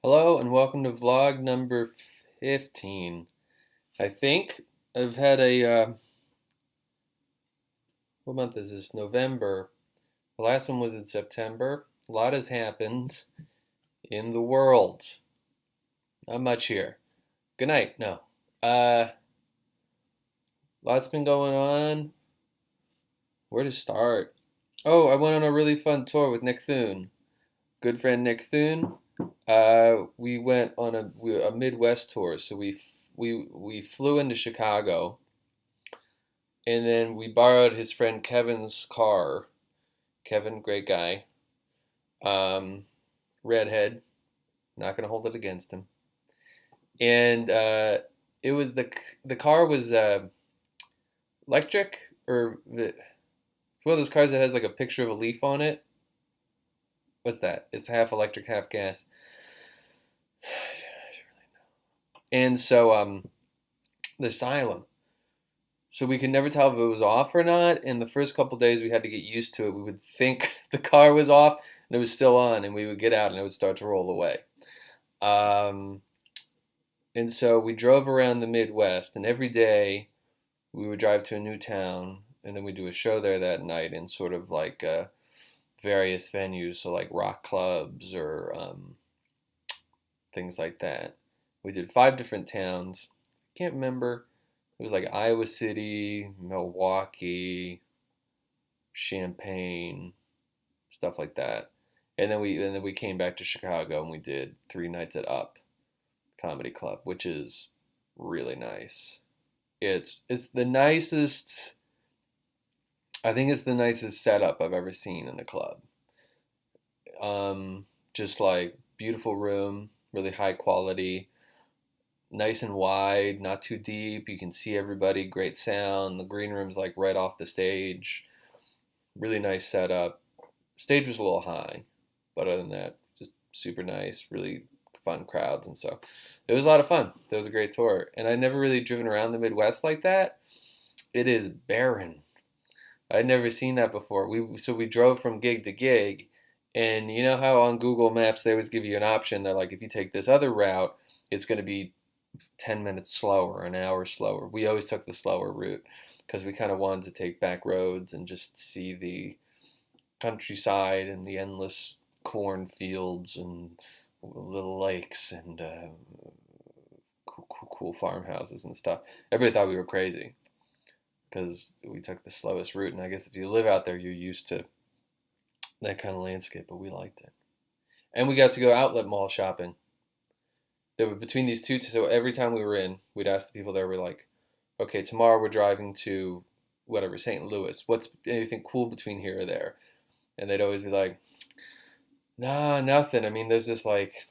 Hello and welcome to vlog number 15. I think I've had what month is this? November. The last one was in September. A lot has happened in the world. Not much here. Good night. No. Lots been going on. Where to start? Oh, I went on a really fun tour with Nick Thune. Good friend Nick Thune. We went on a Midwest tour, so we flew into Chicago, and then we borrowed his friend Kevin's car. Kevin, great guy, um, redhead. Not gonna hold it against him. And it was the car was electric one of those cars that has like a picture of a leaf on it. What's that? It's half electric, half gas. And so the silent. So we could never tell if it was off or not. And the first couple days we had to get used to it. We would think the car was off and it was still on, and we would get out and it would start to roll away. Um, and so we drove around the Midwest, and every day we would drive to a new town, and then we'd do a show there that night in sort of like various venues, so like rock clubs or things like that. We did 5 different towns. Can't remember. It was like Iowa City, Milwaukee, Champaign, stuff like that. And then we came back to Chicago and we did 3 nights at Up Comedy Club, which is really nice. It's the nicest. I think it's the nicest setup I've ever seen in a club. Just like beautiful room, really high quality, nice and wide, not too deep. You can see everybody, great sound. The green room's like right off the stage. Really nice setup. Stage was a little high, but other than that, just super nice, really fun crowds. And so it was a lot of fun. It was a great tour. And I'd never really driven around the Midwest like that. It is barren. I'd never seen that before. We drove from gig to gig, and you know how on Google Maps they always give you an option. They're like, if you take this other route, it's going to be 10 minutes slower, an hour slower. We always took the slower route because we kind of wanted to take back roads and just see the countryside and the endless cornfields and little lakes and cool farmhouses and stuff. Everybody thought we were crazy because we took the slowest route. And I guess if you live out there, you're used to that kind of landscape, but we liked it. And we got to go outlet mall shopping. There were between these two, so every time we were in, we'd ask the people there, we're like, okay, tomorrow we're driving to whatever, St. Louis. What's anything cool between here or there? And they'd always be like, nah, nothing. I mean, there's this like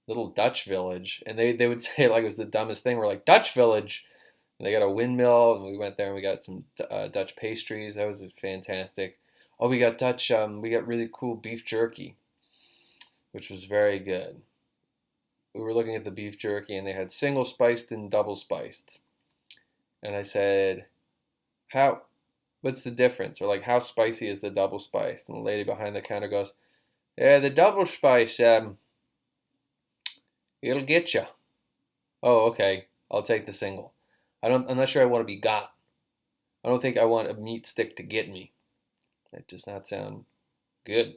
little Dutch village. And they would say it like it was the dumbest thing. We're like, Dutch village. And they got a windmill, and we went there and we got some Dutch pastries. That was fantastic. Oh, we got we got really cool beef jerky, which was very good. We were looking at the beef jerky, and they had single spiced and double spiced. And I said, how, what's the difference? Or like, how spicy is the double spiced? And the lady behind the counter goes, yeah, the double spice, it'll get you. Oh, okay. I'll take the single. I'm not sure I want to be got. I don't think I want a meat stick to get me. That does not sound good.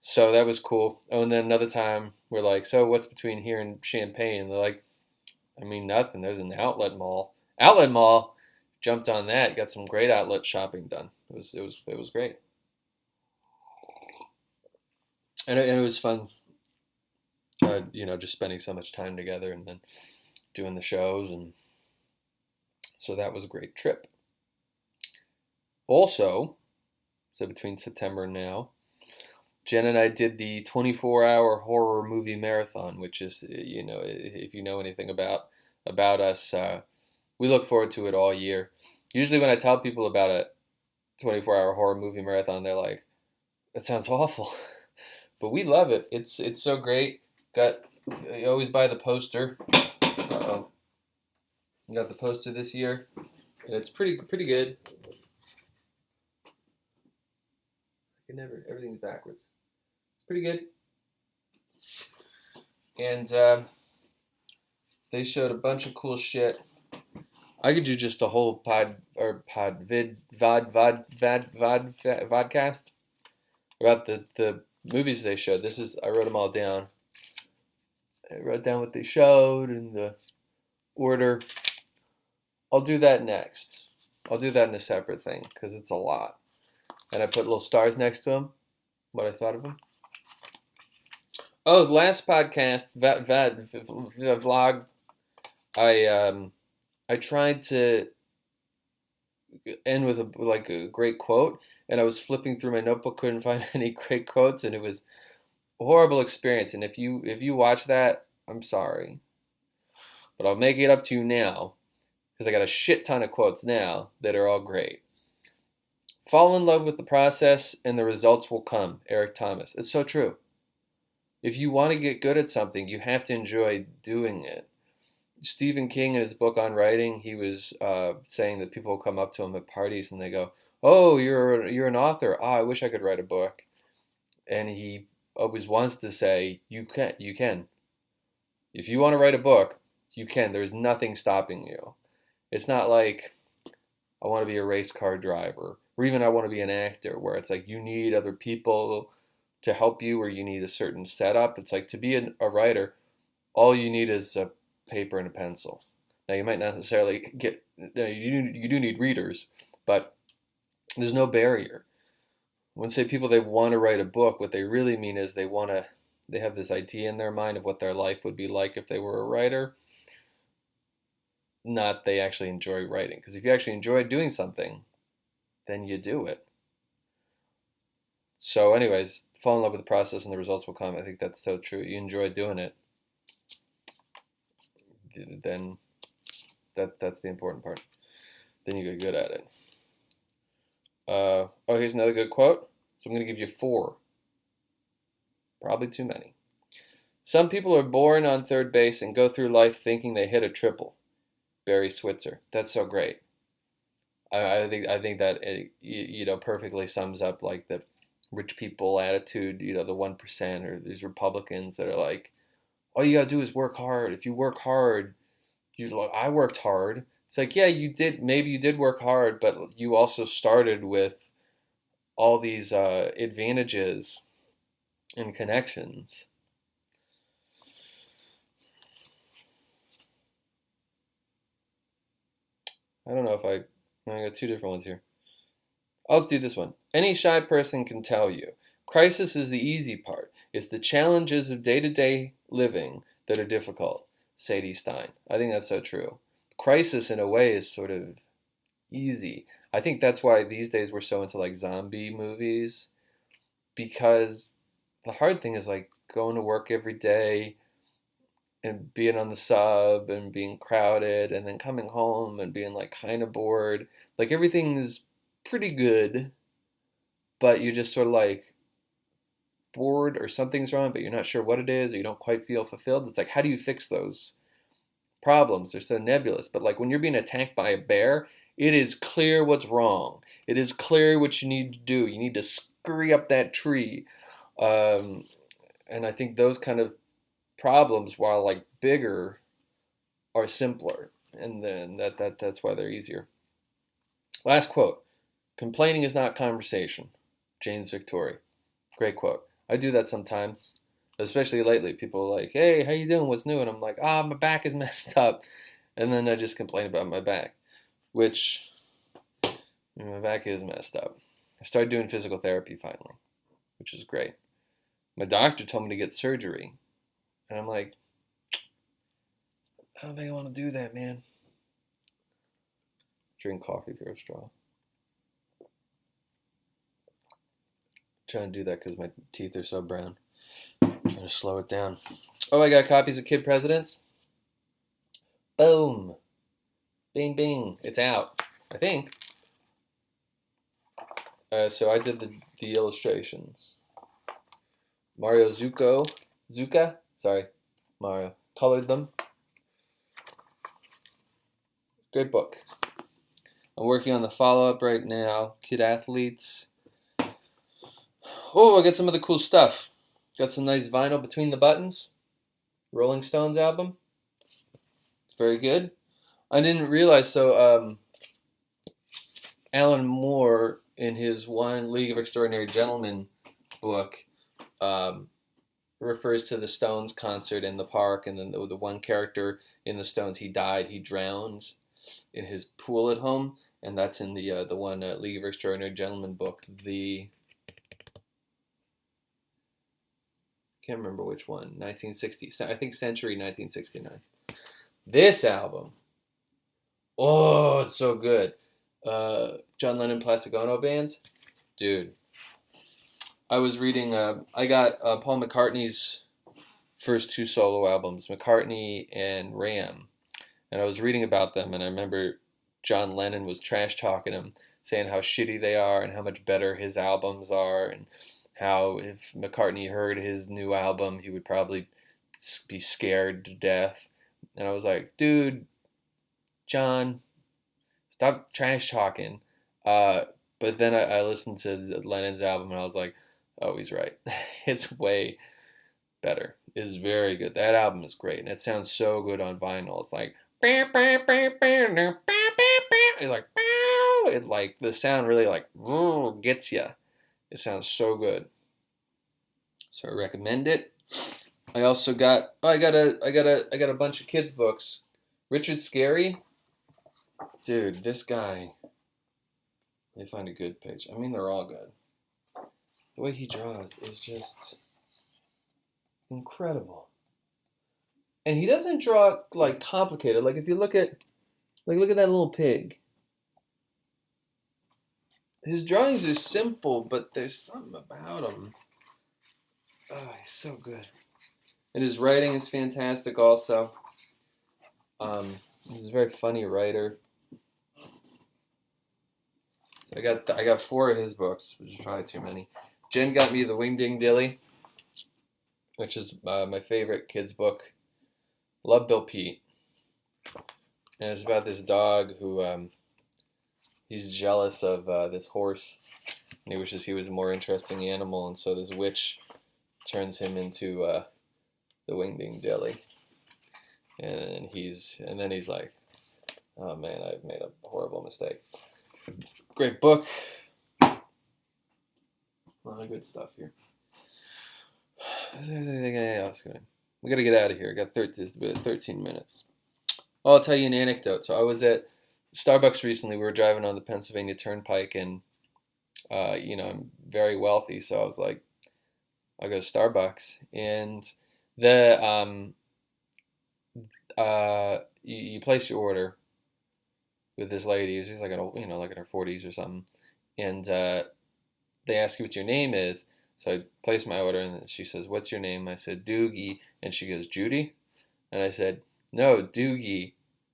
So that was cool. Oh, and then another time we're like, so what's between here and Champaign? And they're like, I mean, nothing. There's an outlet mall. Outlet mall. Jumped on that. Got some great outlet shopping done. It was great. And it was fun. Just spending so much time together and then doing the shows, and so that was a great trip. Also, so between September and now, Jen and I did the 24-hour horror movie marathon, which is, if you know anything about us, we look forward to it all year. Usually, when I tell people about a 24-hour horror movie marathon, they're like, "That sounds awful," but we love it. It's so great. You always buy the poster. Uh-oh. Got the poster this year, and it's pretty good. I can never. Everything's backwards. It's pretty good. and they showed a bunch of cool shit. I could do just a whole vodcast about the movies they showed. I wrote them all down. I wrote down what they showed and the order. I'll do that next. I'll do that in a separate thing because it's a lot. And I put little stars next to them. What I thought of them. Oh, last podcast vlog. I tried to end with a great quote, and I was flipping through my notebook, couldn't find any great quotes, and it was a horrible experience. And if you watch that, I'm sorry, but I'll make it up to you now because I got a shit ton of quotes now that are all great. Fall in love with the process, and the results will come. Eric Thomas. It's so true. If you want to get good at something, you have to enjoy doing it. Stephen King, in his book on writing, he was saying that people come up to him at parties and they go, "Oh, you're an author. Ah, I wish I could write a book." And he always wants to say, "You can. You can. If you want to write a book, you can. There's nothing stopping you. It's not like I want to be a race car driver, or even I want to be an actor, where it's like you need other people to help you, or you need a certain setup. It's like to be a writer, all you need is a paper and a pencil. Now you might not necessarily get you do need readers, but there's no barrier. When say people they want to write a book, what they really mean is they have this idea in their mind of what their life would be like if they were a writer. Not they actually enjoy writing. Because if you actually enjoy doing something, then you do it. So anyways, fall in love with the process and the results will come. I think that's so true. You enjoy doing it, then that's the important part. Then you get good at it. Here's another good quote. So I'm going to give you 4. Probably too many. Some people are born on third base and go through life thinking they hit a triple. Barry Switzer. That's so great. I think that it, perfectly sums up like the rich people attitude. The 1% or these Republicans that are like, all you gotta do is work hard. If you work hard, I worked hard. It's like, yeah, you did. Maybe you did work hard, but you also started with all these advantages and connections. I don't know if I got 2 different ones here. I'll do this one. Any shy person can tell you. Crisis is the easy part. It's the challenges of day-to-day living that are difficult. Sadie Stein. I think that's so true. Crisis, in a way, is sort of easy. I think that's why these days we're so into like zombie movies, because the hard thing is like going to work every day and being on the sub and being crowded and then coming home and being like kind of bored. Like everything is pretty good, but you're just sort of like bored or something's wrong, but you're not sure what it is, or you don't quite feel fulfilled. It's like, how do you fix those problems? They're so nebulous. But like when you're being attacked by a bear, it is clear what's wrong. It is clear what you need to do. You need to scurry up that tree. And I think those kind of problems, while like bigger, are simpler. And then that's why they're easier. Last quote. Complaining is not conversation. James Victory. Great quote. I do that sometimes, especially lately. People are like, hey, how you doing? What's new? And I'm like, my back is messed up. And then I just complain about my back, which my back is messed up. I started doing physical therapy finally, which is great. My doctor told me to get surgery. And I'm like, I don't think I want to do that, man. Drink coffee through a straw. Trying to do that because my teeth are so brown. I'm trying to slow it down. Oh, I got copies of Kid Presidents. Boom. Bing, bing. It's out, I think. So I did the illustrations. Mario Zuka, sorry, Mario, colored them. Great book. I'm working on the follow-up right now. Kid Athletes. Oh, I got some of the cool stuff. Got some nice vinyl between the buttons. Rolling Stones album. It's very good. I didn't realize so. Alan Moore in his One League of Extraordinary Gentlemen book um, refers to the Stones concert in the park, and then the one character in the Stones, he died, he drowned in his pool at home, and that's in the one League of Extraordinary Gentlemen book. The can't remember which one. 1960, I think Century 1969. This album, oh, it's so good. John Lennon Plastic Ono Band, dude. I was reading. I got Paul McCartney's first two solo albums, McCartney and Ram, and I was reading about them, and I remember John Lennon was trash talking him, saying how shitty they are and how much better his albums are, and how if McCartney heard his new album, he would probably be scared to death. And I was like, dude, John, stop trash talking. But then I listened to Lennon's album and I was like, oh, he's right. It's way better. It's very good. That album is great. And it sounds so good on vinyl. It's like, it's like, it like, the sound really like gets you. It sounds so good. So I recommend it. I also got, I got a bunch of kids books. Richard Scarry. Dude, this guy, they find a good page. I mean, they're all good. The way he draws is just incredible. And he doesn't draw like complicated. Like if you look at that little pig. His drawings are simple, but there's something about him. Oh, he's so good. And his writing is fantastic also. He's a very funny writer. I got 4 of his books, which is probably too many. Jen got me The Wing Ding Dilly, which is my favorite kids book. Love Bill Pete. And it's about this dog who he's jealous of this horse, and he wishes he was a more interesting animal, and so this witch turns him into the Wing Ding Dilly. And then he's like, oh man, I've made a horrible mistake. Great book. A lot of good stuff here. We gotta get out of here. I got 13 minutes. I'll tell you an anecdote. So I was at Starbucks recently. We were driving on the Pennsylvania Turnpike, and I'm very wealthy, so I was like, I'll go to Starbucks, and the you place your order with this lady. She's like like in her 40s or something, and they ask you what your name is. So I place my order, and she says, "What's your name?" I said, "Doogie," and she goes, "Judy?" And I said, "No, Doogie.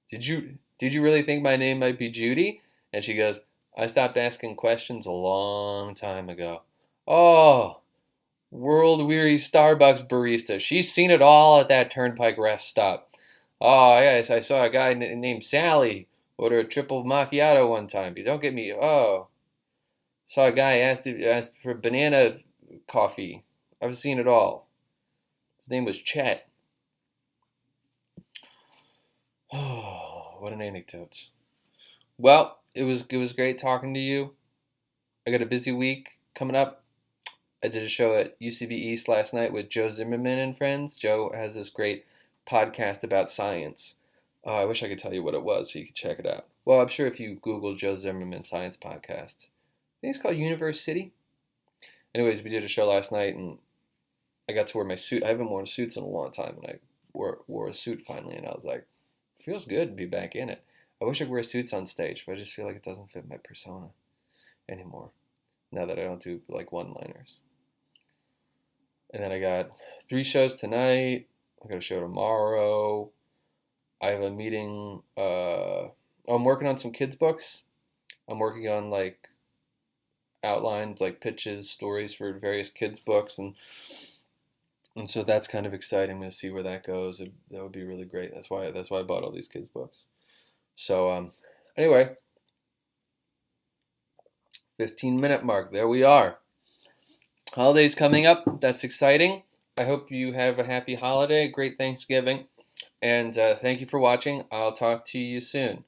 Did you really think my name might be Judy?" And she goes, "I stopped asking questions a long time ago." Oh, world-weary Starbucks barista. She's seen it all at that Turnpike rest stop. Oh, yes, I saw a guy named Sally order a triple macchiato one time. You don't get me. Oh, saw a guy asked for banana coffee. I've seen it all. His name was Chet. Oh, what an anecdote. Well, it was great talking to you. I got a busy week coming up. I did a show at UCB East last night with Joe Zimmerman and friends. Joe has this great podcast about science. I wish I could tell you what it was so you could check it out. Well, I'm sure if you Google Joe Zimmerman Science Podcast, I think it's called Universe City. Anyways, we did a show last night, and I got to wear my suit. I haven't worn suits in a long time, and I wore a suit finally, and I was like, it feels good to be back in it. I wish I could wear suits on stage, but I just feel like it doesn't fit my persona anymore, now that I don't do like one-liners. And then I got 3 shows tonight. I got a show tomorrow. I have a meeting. I'm working on some kids' books. I'm working on like outlines, like pitches, stories for various kids' books, and so that's kind of exciting. I'm gonna see where that goes. That would be really great. That's why I bought all these kids' books. So anyway, 15-minute mark. There we are. Holidays coming up. That's exciting. I hope you have a happy holiday, great Thanksgiving, and thank you for watching. I'll talk to you soon.